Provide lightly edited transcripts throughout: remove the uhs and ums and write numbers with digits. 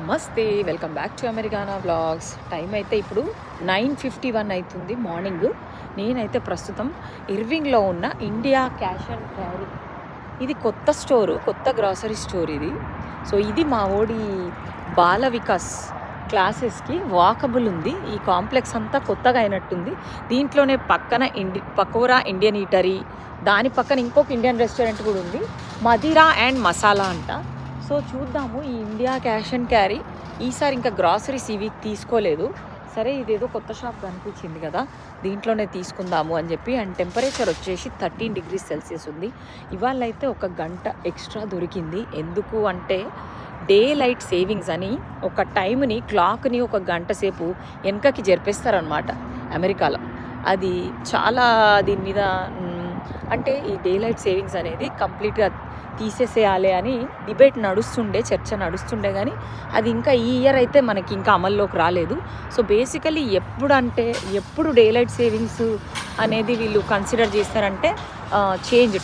నమస్తే, welcome back to Americana vlogs. Time అయితే ఇప్పుడు 9:51 అవుతుంది మార్నింగ్. నేనైతే ప్రస్తుతం ఇర్వింగ్లో ఉన్న ఇండియా క్యాష్ అండ్ క్యారీ, ఇది కొత్త స్టోరు, కొత్త గ్రాసరీ స్టోర్ ఇది. సో ఇది మా ఓడి బాల వికాస్ క్లాసెస్కి వాకబుల్ ఉంది. ఈ కాంప్లెక్స్ అంతా కొత్తగా అయినట్టుంది. దీంట్లోనే పక్కన పకోరా ఇండియన్ ఈటరీ, దాని పక్కన ఇంకొక ఇండియన్ రెస్టారెంట్ కూడా ఉంది, మదిరా అండ్ మసాలా అంట. సో చూద్దాము ఈ ఇండియా క్యాష్ అండ్ క్యారీ. ఈసారి ఇంకా గ్రాసరీస్ ఇవి తీసుకోలేదు. సరే ఇదేదో కొత్త షాప్ కనిపించింది కదా, దీంట్లోనే తీసుకుందాము అని చెప్పి. అండ్ టెంపరేచర్ వచ్చేసి 13 degrees Celsius ఉంది. ఇవాళ అయితే ఒక గంట ఎక్స్ట్రా దొరికింది. ఎందుకు అంటే డే లైట్ సేవింగ్స్ అని ఒక టైంని, క్లాక్ని ఒక గంట సేపు వెనకకి జరిపేస్తారనమాట అమెరికాలో. అది చాలా దీని మీద అంటే ఈ డే లైట్ సేవింగ్స్ అనేది కంప్లీట్గా తీసేసేయాలి అని డిబేట్ నడుస్తుండే, చర్చ నడుస్తుండే, కానీ అది ఇంకా ఈ ఇయర్ అయితే మనకి ఇంకా అమల్లోకి రాలేదు. సో బేసికలీ ఎప్పుడు డే లైట్ సేవింగ్స్ అనేది వీళ్ళు కన్సిడర్ చేస్తారంటే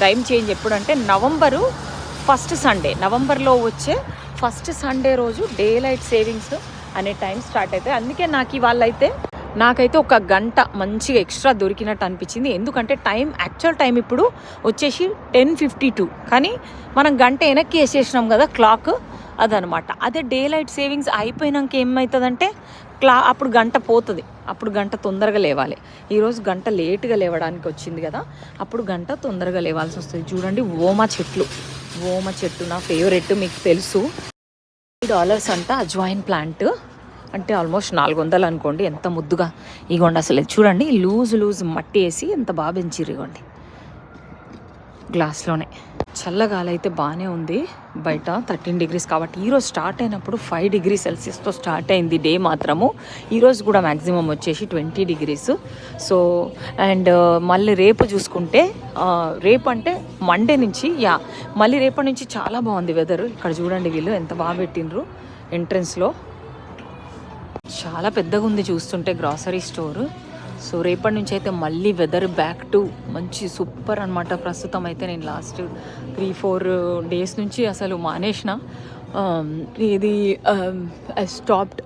టైం చేంజ్ ఎప్పుడంటే నవంబర్లో వచ్చే ఫస్ట్ సండే రోజు డే లైట్ సేవింగ్స్ అనే టైం స్టార్ట్ అవుతాయి. అందుకే నాకైతే ఒక గంట మంచిగా ఎక్స్ట్రా దొరికినట్టు అనిపించింది. ఎందుకంటే యాక్చువల్ టైం ఇప్పుడు వచ్చేసి 10:52, కానీ మనం గంట వెనక్కి వేసేసినాం కదా క్లాక్, అదనమాట. అదే డే లైట్ సేవింగ్స్ అయిపోయినాక ఏమవుతుందంటే అప్పుడు గంట పోతుంది, అప్పుడు గంట తొందరగా లేవాలి. ఈరోజు గంట లేటుగా లేవడానికి వచ్చింది కదా, అప్పుడు గంట తొందరగా లేవాల్సి వస్తుంది. చూడండి ఓమా చెట్టు నా ఫేవరెట్, మీకు తెలుసు. $3 అంట అజ్వాయిన్ ప్లాంట్, అంటే ఆల్మోస్ట్ 400 అనుకోండి. ఎంత ముద్దుగా ఇగోండి, అసలు చూడండి లూజ్ మట్టి వేసి ఎంత బాగా పెంచిర్రు. ఇగోండి గ్లాస్లోనే. చల్లగాలి అయితే బాగానే ఉంది బయట, 13 degrees కాబట్టి. ఈరోజు స్టార్ట్ అయినప్పుడు 5 degrees Celsiusతో స్టార్ట్ అయింది డే మాత్రము. ఈరోజు కూడా మ్యాక్సిమం వచ్చేసి 20 degrees. సో అండ్ మళ్ళీ రేపు చూసుకుంటే, రేపు అంటే మండే నుంచి మళ్ళీ రేపటి నుంచి చాలా బాగుంది వెదర్. ఇక్కడ చూడండి వీళ్ళు ఎంత బాగా పెట్టినరు. ఎంట్రన్స్లో చాలా పెద్దగా ఉంది చూస్తుంటే గ్రాసరీ స్టోర్. సో రేపటి నుంచి అయితే మళ్ళీ వెదర్ బ్యాక్ టు మంచి సూపర్ అనమాట. ప్రస్తుతం అయితే నేను లాస్ట్ 3-4 days నుంచి అసలు మానేసిన. ఇది stopped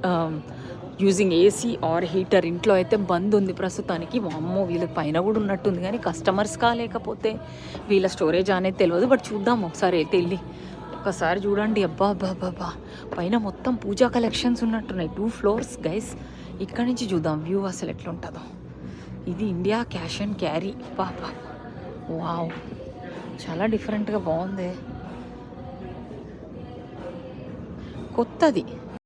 using AC or heater. ఇంట్లో అయితే బంద్ ఉంది ప్రస్తుతానికి. అమ్మో వీళ్ళ పైన కూడా ఉన్నట్టుంది, కానీ కస్టమర్స్ కాలేకపోతే వీళ్ళ స్టోరేజ్ అనేది తెలియదు. బట్ చూద్దాం ఒకసారి అయితే వెళ్ళి. ఒకసారి చూడండి, అబ్బా పైన మొత్తం పూజా కలెక్షన్స్ ఉన్నట్టున్నాయి. 2 floors గైస్. ఇక్కడ నుంచి చూద్దాం వ్యూ అసలు ఎట్లా ఉంటుందో. ఇది India cash and carry. Wow, చాలా డిఫరెంట్గా బాగుంది, కొత్తది.